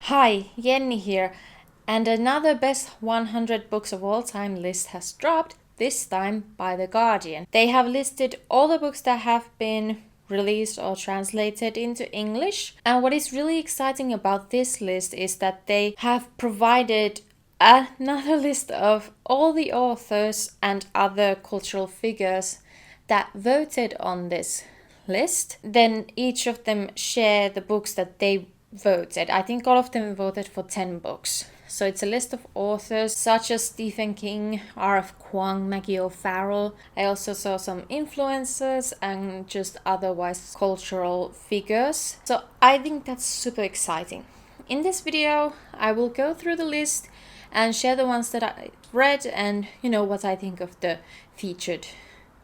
Hi, Jenni here, and another best 100 books of all time list has dropped, this time by The Guardian. They have listed all the books that have been released or translated into English, and what is really exciting about this list is that they have provided another list of all the authors and other cultural figures that voted on this list. Then each of them share the books that they voted. I think all of them voted for 10 books. So it's a list of authors such as Stephen King, R.F. Kuang, Maggie O'Farrell. I also saw some influencers and just otherwise cultural figures. So I think that's super exciting. In this video, I will go through the list and share the ones that I read and what I think of the featured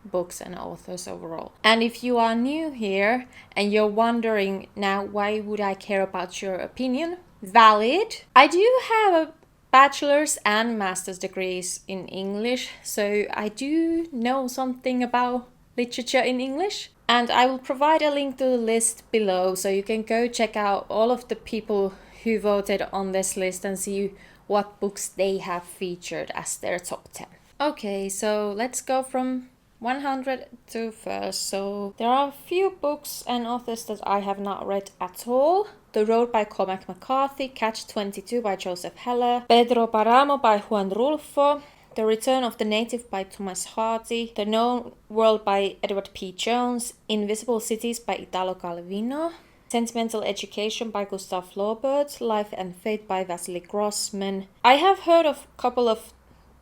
books and authors overall. And if you are new here and you're wondering now why would I care about your opinion, valid. I do have a bachelor's and master's degrees in English, so I do know something about literature in English. And I will provide a link to the list below so you can go check out all of the people who voted on this list and see what books they have featured as their top 10. Okay, so let's go from 100 to first. So there are a few books and authors that I have not read at all. The Road by Cormac McCarthy, Catch-22 by Joseph Heller, Pedro Paramo by Juan Rulfo, The Return of the Native by Thomas Hardy, The Known World by Edward P. Jones, Invisible Cities by Italo Calvino, Sentimental Education by Gustav Flaubert, Life and Fate by Vasily Grossman. I have heard of a couple of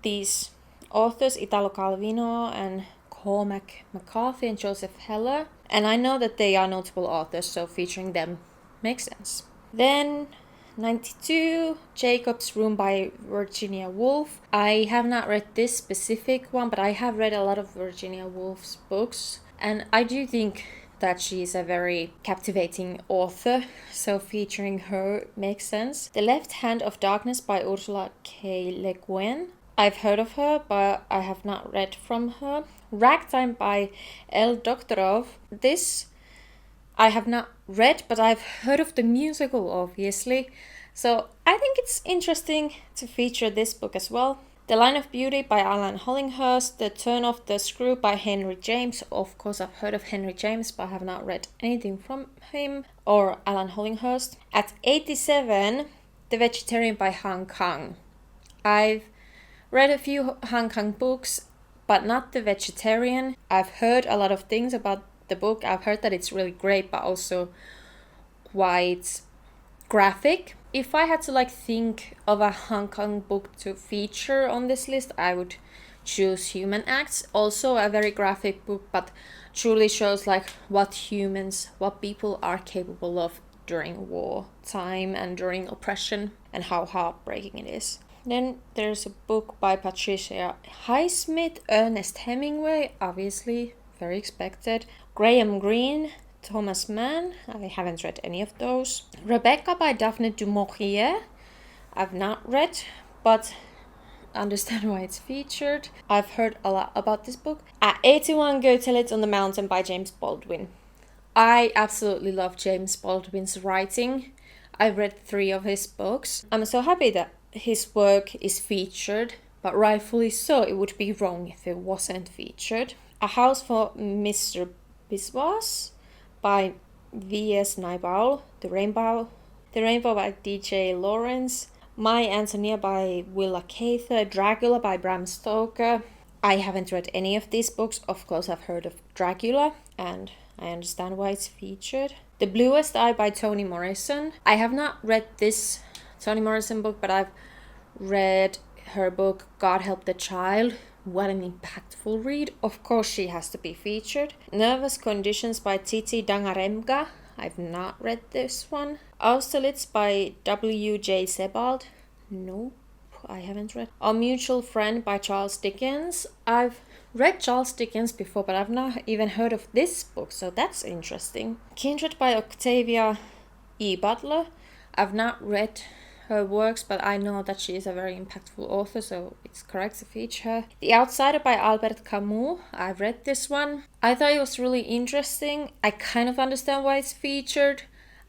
these authors, Italo Calvino and Cormac McCarthy and Joseph Heller, and I know that they are notable authors, so featuring them makes sense. Then 92, Jacob's Room by Virginia Woolf. I have not read this specific one, but I have read a lot of Virginia Woolf's books, and I do think that she's a very captivating author, so featuring her makes sense. The Left Hand of Darkness by Ursula K. Le Guin. I've heard of her, but I have not read from her. Ragtime by L. Doktorov. This I have not read, but I've heard of the musical, obviously. So I think it's interesting to feature this book as well. The Line of Beauty by Alan Hollinghurst. The Turn of the Screw by Henry James. Of course, I've heard of Henry James, but I have not read anything from him or Alan Hollinghurst. At 87, The Vegetarian by Han Kang. I've read a few Han Kang books, but not The Vegetarian. I've heard a lot of things about the book. I've heard that it's really great, but also quite graphic. If I had to think of a Han Kang book to feature on this list, I would choose Human Acts. Also a very graphic book, but truly shows what people are capable of during wartime and during oppression and how heartbreaking it is. Then there's a book by Patricia Highsmith, Ernest Hemingway, obviously, very expected. Graham Greene, Thomas Mann, I haven't read any of those. Rebecca by Daphne du Maurier, I've not read, but understand why it's featured. I've heard a lot about this book. At 81, Go Tell It on the Mountain by James Baldwin. I absolutely love James Baldwin's writing. I've read 3 of his books. I'm so happy that his work is featured, but rightfully so. It would be wrong if it wasn't featured. A House for Mr. Biswas by V.S. Naipaul. The Rainbow by D.J. Lawrence. My Antonia by Willa Cather. Dracula by Bram Stoker. I haven't read any of these books. Of course, I've heard of Dracula, and I understand why it's featured. The Bluest Eye by Toni Morrison. I have not read this Toni Morrison book, but I've read her book God Help the Child. What an impactful read. Of course she has to be featured. Nervous Conditions by Titi Dangaremga. I've not read this one. Austerlitz by W.J. Sebald. Nope, I haven't read. Our Mutual Friend by Charles Dickens. I've read Charles Dickens before, but I've not even heard of this book, so that's interesting. Kindred by Octavia E. Butler. I've not read her works, but I know that she is a very impactful author, so it's correct to feature her. The Outsider by Albert Camus. I've read this one. I thought it was really interesting. I kind of understand why it's featured.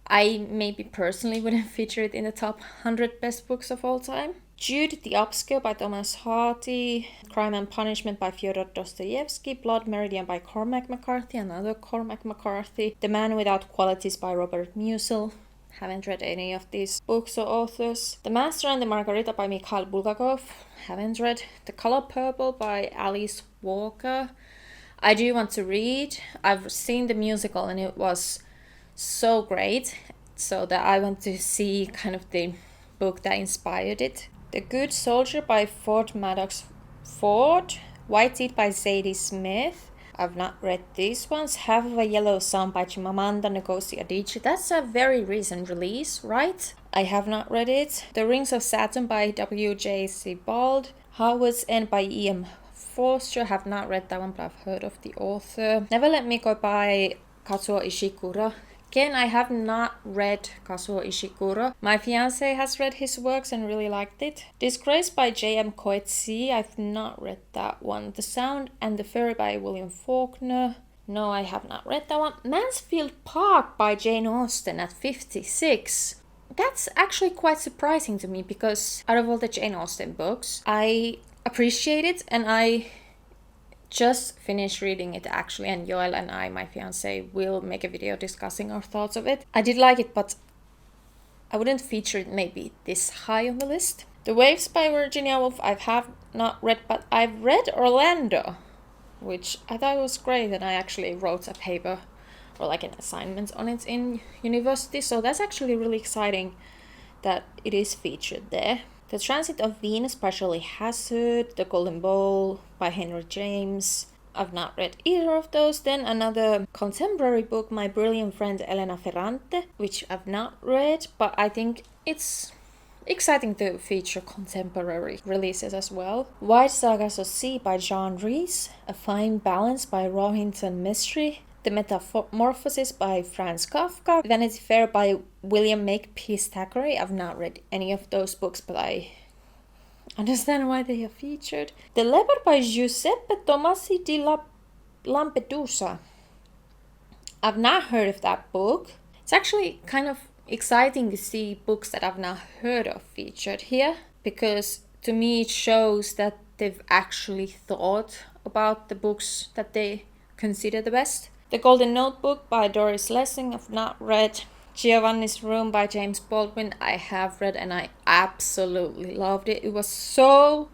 I maybe personally wouldn't feature it in the top 100 best books of all time. Jude the Obscure by Thomas Hardy, Crime and Punishment by Fyodor Dostoevsky, Blood Meridian by Cormac McCarthy, another Cormac McCarthy, The Man Without Qualities by Robert Musil. Haven't read any of these books or authors. The Master and the Margarita by Mikhail Bulgakov. Haven't read. The Color Purple by Alice Walker. I do want to read. I've seen the musical and it was so great, so that I want to see kind of the book that inspired it. The Good Soldier by Ford Maddox Ford. White Teeth by Zadie Smith. I've not read these ones. Half of a Yellow Sun by Chimamanda Ngozi Adichie. That's a very recent release, right? I have not read it. The Rings of Saturn by W.J. Sebald. Howard's End by E.M. Forster. Have not read that one, but I've heard of the author. Never Let Me Go by Kazuo Ishiguro. Again, I have not read Kazuo Ishiguro. My fiance has read his works and really liked it. Disgrace by J.M. Coetzee. I've not read that one. The Sound and the Fairy by William Faulkner. No, I have not read that one. Mansfield Park by Jane Austen at 56. That's actually quite surprising to me because out of all the Jane Austen books, I appreciate it and I just finished reading it actually, and Joel and I, my fiance, will make a video discussing our thoughts of it. I did like it, but I wouldn't feature it maybe this high on the list. The Waves by Virginia Woolf I have not read, but I've read Orlando, which I thought was great, and I actually wrote a paper or like an assignment on it in university, so that's actually really exciting that it is featured there. The Transit of Venus by Shirley Hazzard, The Golden Bowl by Henry James. I've not read either of those. Then another contemporary book, My Brilliant Friend Elena Ferrante, which I've not read, but I think it's exciting to feature contemporary releases as well. White Sagas of Sea by John Rees, A Fine Balance by Rohinton Mystery, The Metamorphosis by Franz Kafka, Vanity Fair by William Makepeace Thackeray. I've not read any of those books, but I understand why they are featured. The Leopard by Giuseppe Tomasi di Lampedusa. I've not heard of that book. It's actually kind of exciting to see books that I've not heard of featured here, because to me it shows that they've actually thought about the books that they consider the best. The Golden Notebook by Doris Lessing, I've not read. Giovanni's Room by James Baldwin, I have read and I absolutely loved it. It was so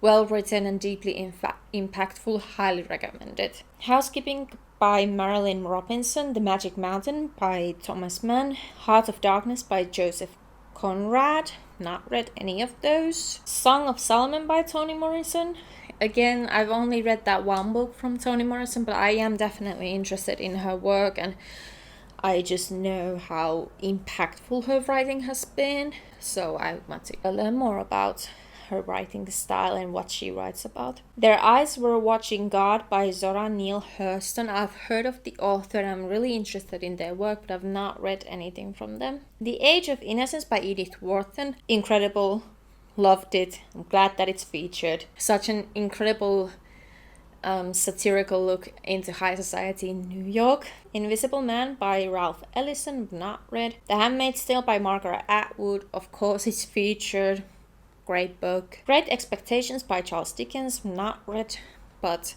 well written and deeply impactful, highly recommended. Housekeeping by Marilyn Robinson, The Magic Mountain by Thomas Mann, Heart of Darkness by Joseph Conrad, not read any of those. Song of Solomon by Toni Morrison. Again, I've only read that one book from Toni Morrison, but I am definitely interested in her work and I just know how impactful her writing has been. So I want to learn more about her writing style and what she writes about. Their Eyes Were Watching God by Zora Neale Hurston. I've heard of the author and I'm really interested in their work, but I've not read anything from them. The Age of Innocence by Edith Wharton. Incredible. Loved it. I'm glad that it's featured. Such an incredible satirical look into high society in New York. Invisible Man by Ralph Ellison. Not read. The Handmaid's Tale by Margaret Atwood. Of course it's featured. Great book. Great Expectations by Charles Dickens. Not read, but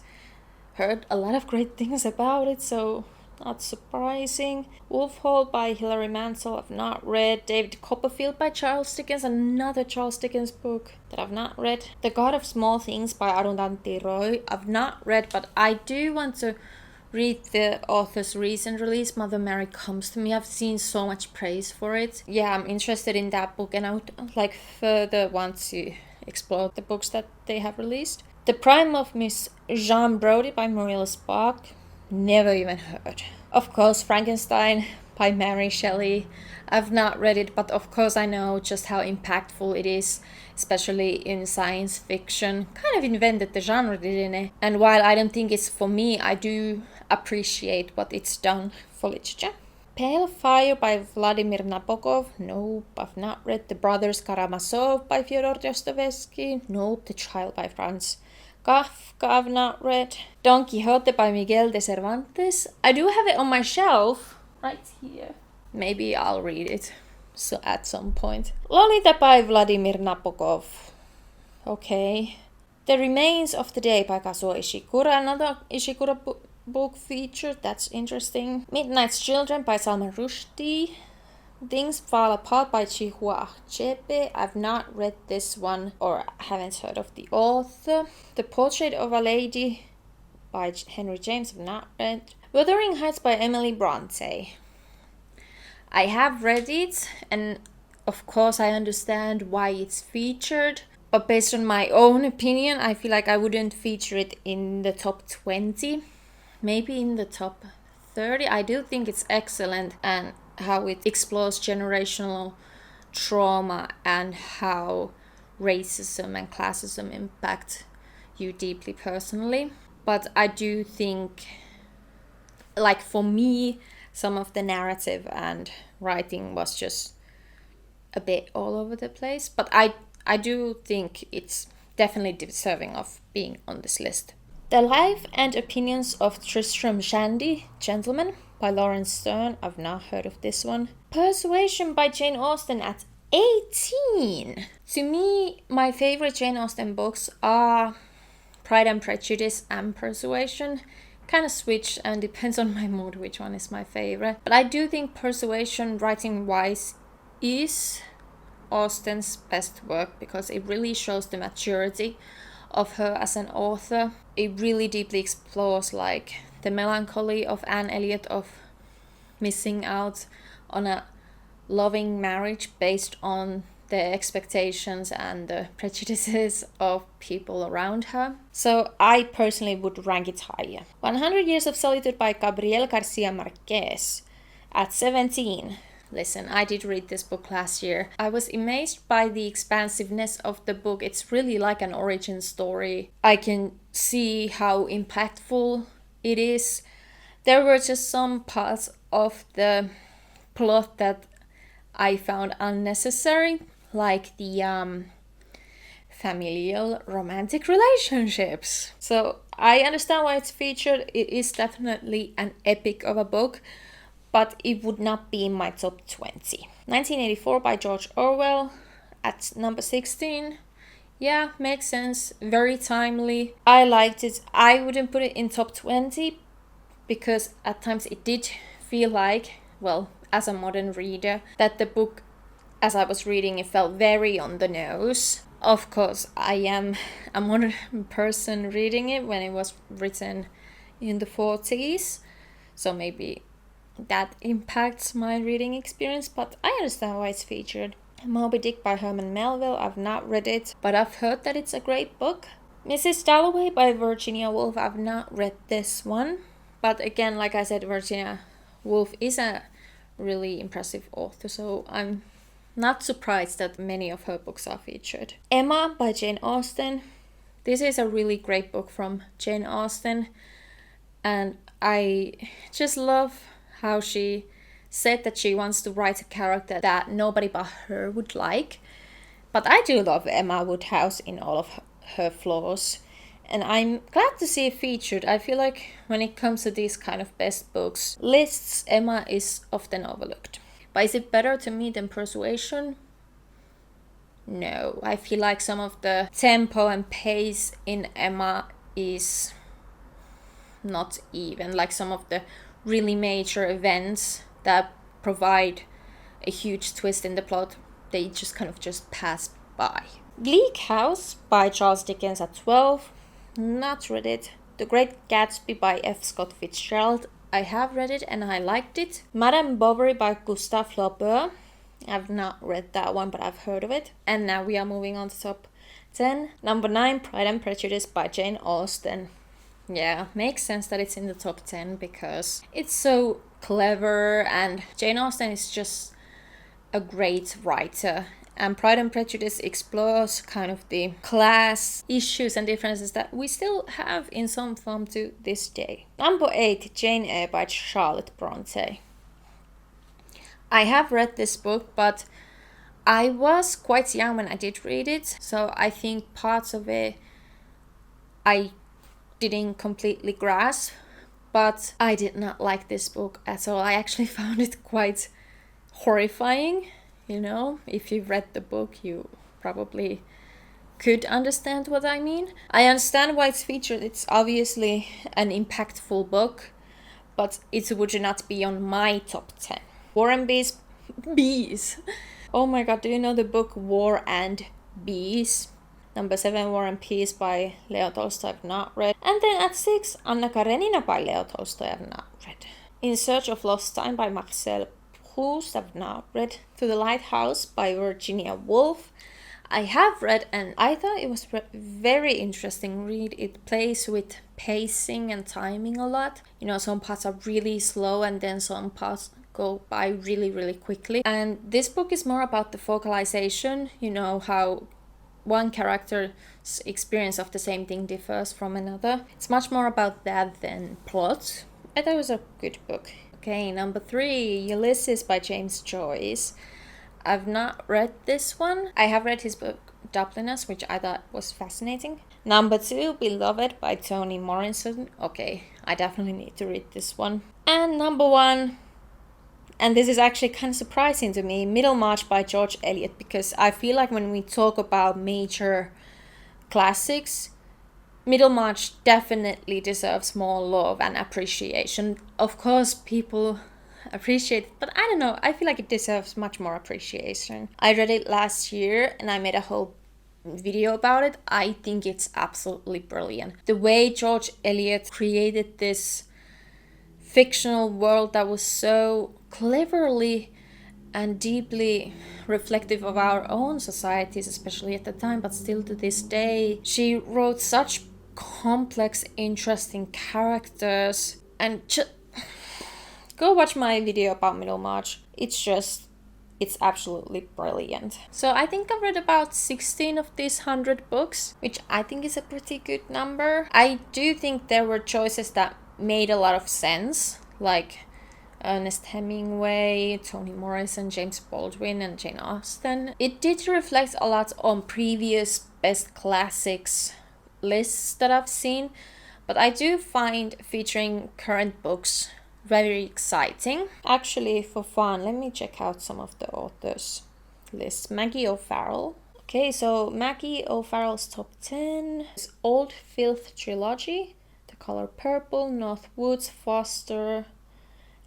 heard a lot of great things about it, so not surprising. Wolf Hall by Hilary Mantel, I've not read. David Copperfield by Charles Dickens, another Charles Dickens book that I've not read. The God of Small Things by Arundhati Roy, I've not read, but I do want to read the author's recent release, Mother Mary Comes to Me. I've seen so much praise for it. Yeah, I'm interested in that book and I would like further want to explore the books that they have released. The Prime of Miss Jean Brodie by Muriel Spark. Never even heard. Of course, Frankenstein by Mary Shelley. I've not read it, but of course I know just how impactful it is, especially in science fiction. Kind of invented the genre, didn't it? And while I don't think it's for me, I do appreciate what it's done for literature. Pale Fire by Vladimir Nabokov. Nope, I've not read. The Brothers Karamazov by Fyodor Dostoevsky. Nope. The Child by Franz Kafka, I've not read. Don Quixote by Miguel de Cervantes. I do have it on my shelf right here. Maybe I'll read it at some point. Lolita by Vladimir Nabokov. Okay. The Remains of the Day by Kazuo Ishikura. Another Ishikura book featured. That's interesting. Midnight's Children by Salman Rushdie. Things Fall Apart by Chihua Achebe. I've not read this one or haven't heard of the author. The Portrait of a Lady by Henry James. I've not read. Wuthering Heights by Emily Bronte. I have read it, and of course I understand why it's featured, but based on my own opinion, I feel like I wouldn't feature it in the top 20, maybe in the top 30. I do think it's excellent, and how it explores generational trauma and how racism and classism impact you deeply personally. But I do think, like for me, some of the narrative and writing was just a bit all over the place. But I do think it's definitely deserving of being on this list. The Life and Opinions of Tristram Shandy, Gentleman by Lawrence Stern. I've not heard of this one. Persuasion by Jane Austen at 18. To me, my favorite Jane Austen books are Pride and Prejudice and Persuasion. Kind of switch and depends on my mood which one is my favorite. But I do think Persuasion, writing-wise, is Austen's best work because it really shows the maturity of her as an author. It really deeply explores like the melancholy of Anne Elliot of missing out on a loving marriage based on the expectations and the prejudices of people around her. So I personally would rank it higher. 100 Years of Solitude by Gabriel Garcia Marquez at 17. Listen, I did read this book last year. I was amazed by the expansiveness of the book. It's really like an origin story. I can see how impactful it is. There were just some parts of the plot that I found unnecessary, like the familial romantic relationships. So I understand why it's featured. It is definitely an epic of a book, but it would not be in my top 20. 1984 by George Orwell at number 16. Yeah, makes sense. Very timely. I liked it. I wouldn't put it in top 20 because at times it did feel like, well, as a modern reader, that the book, as I was reading, it felt very on the nose. Of course, I am a modern person reading it when it was written in the 40s, so maybe that impacts my reading experience, but I understand why it's featured. Moby Dick by Herman Melville. I've not read it, but I've heard that it's a great book. Mrs. Dalloway by Virginia Woolf. I've not read this one, but again, like I said, Virginia Woolf is a really impressive author, so I'm not surprised that many of her books are featured. Emma by Jane Austen. This is a really great book from Jane Austen, and I just love how she said that she wants to write a character that nobody but her would like. But I do love Emma Woodhouse in all of her flaws, and I'm glad to see it featured. I feel like when it comes to these kind of best books lists, Emma is often overlooked. But is it better to me than Persuasion? No. I feel like some of the tempo and pace in Emma is not even. Like some of the really major events that provide a huge twist in the plot, they just kind of just pass by. Bleak House by Charles Dickens at 12. Not read it. The Great Gatsby by F. Scott Fitzgerald. I have read it and I liked it. Madame Bovary by Gustave Flaubert. I've not read that one, but I've heard of it. And now we are moving on to top 10. Number 9, Pride and Prejudice by Jane Austen. Yeah, makes sense that it's in the top 10 because it's so clever and Jane Austen is just a great writer. And Pride and Prejudice explores kind of the class issues and differences that we still have in some form to this day. Number 8, Jane Eyre by Charlotte Bronte. I have read this book, but I was quite young when I did read it, so I think parts of it I didn't completely grasp, but I did not like this book at all. I actually found it quite horrifying, you know. If you've read the book, you probably could understand what I mean. I understand why it's featured. It's obviously an impactful book, but it would not be on my top 10. War and Bees. Oh my god, do you know the book War and Bees? Number 7, War and Peace by Leo Tolstoy, I've not read. And then at 6, Anna Karenina by Leo Tolstoy, I've not read. In Search of Lost Time by Marcel Proust, I've not read. To the Lighthouse by Virginia Woolf, I have read, and I thought it was a very interesting read. It plays with pacing and timing a lot. You know, some parts are really slow and then some parts go by really, really quickly. And this book is more about the focalization, you know, how one character's experience of the same thing differs from another. It's much more about that than plot. I thought it was a good book. Okay, number 3, Ulysses by James Joyce. I've not read this one. I have read his book Dubliners, which I thought was fascinating. Number 2, Beloved by Toni Morrison. Okay, I definitely need to read this one. And number 1, and this is actually kind of surprising to me, Middlemarch by George Eliot, because I feel like when we talk about major classics, Middlemarch definitely deserves more love and appreciation. Of course, people appreciate it, but I don't know, I feel like it deserves much more appreciation. I read it last year and I made a whole video about it. I think it's absolutely brilliant. The way George Eliot created this fictional world that was so cleverly and deeply reflective of our own societies, especially at the time, but still to this day. She wrote such complex, interesting characters, and go watch my video about Middlemarch. It's absolutely brilliant. So I think I've read about 16 of these 100 books, which I think is a pretty good number. I do think there were choices that made a lot of sense, like Ernest Hemingway, Toni Morrison, James Baldwin, and Jane Austen. It did reflect a lot on previous best classics lists that I've seen, but I do find featuring current books very exciting. Actually, for fun, let me check out some of the authors' lists. Maggie O'Farrell. Okay, so Maggie O'Farrell's top 10 is Old Filth Trilogy, The Color Purple, North Woods, Foster,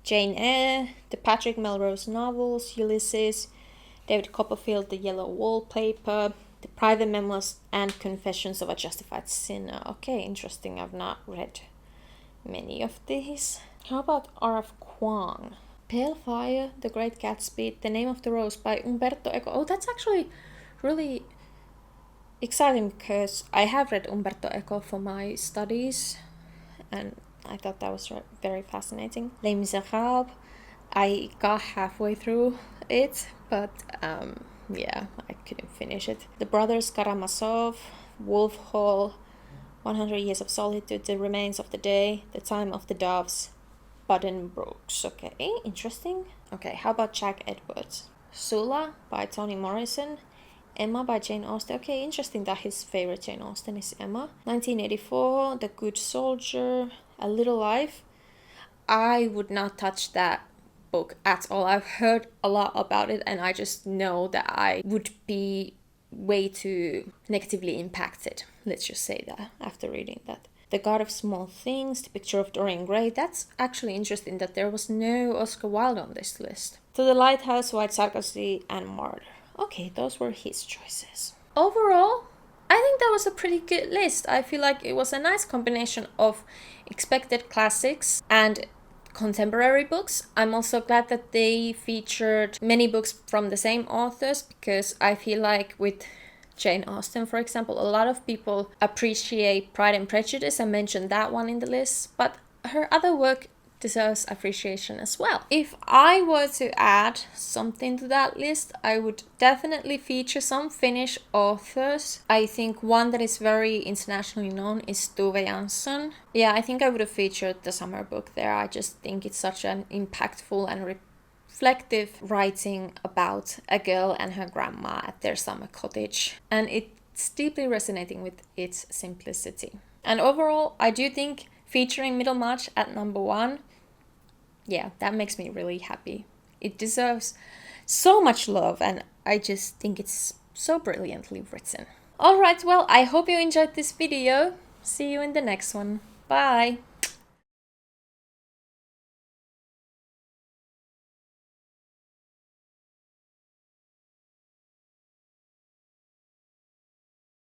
Jane Eyre, the Patrick Melrose novels, Ulysses, David Copperfield, The Yellow Wallpaper, The Private Memoirs, and Confessions of a Justified Sinner. Okay, interesting. I've not read many of these. How about R.F. Kuang? Pale Fire, The Great Gatsby, The Name of the Rose by Umberto Eco. Oh, that's actually really exciting because I have read Umberto Eco for my studies and I thought that was very fascinating. Les Miserables, I got halfway through it, but yeah, I couldn't finish it. The Brothers Karamazov, Wolf Hall, 100 Years of Solitude, The Remains of the Day, The Time of the Doves, Buddenbrooks. Okay, interesting. Okay, how about Jack Edwards? Sula by Toni Morrison, Emma by Jane Austen. Okay, interesting that his favorite Jane Austen is Emma. 1984, The Good Soldier, A Little Life. I would not touch that book at all. I've heard a lot about it and I just know that I would be way too negatively impacted. Let's just say that after reading that. The God of Small Things, The Picture of Dorian Gray. That's actually interesting that there was no Oscar Wilde on this list. To the Lighthouse, White Sarcasy, and Martyr. Okay, those were his choices. Overall, I think that was a pretty good list. I feel like it was a nice combination of expected classics and contemporary books. I'm also glad that they featured many books from the same authors because I feel like with Jane Austen, for example, a lot of people appreciate Pride and Prejudice and mention that one in the list, but her other work deserves appreciation as well. If I were to add something to that list, I would definitely feature some Finnish authors. I think one that is very internationally known is Tove Jansson. Yeah, I think I would have featured the summer book there. I just think it's such an impactful and reflective writing about a girl and her grandma at their summer cottage. And it's deeply resonating with its simplicity. And overall, I do think featuring Middlemarch at number 1, yeah, that makes me really happy. It deserves so much love, and I just think it's so brilliantly written. Alright, well, I hope you enjoyed this video. See you in the next one. Bye!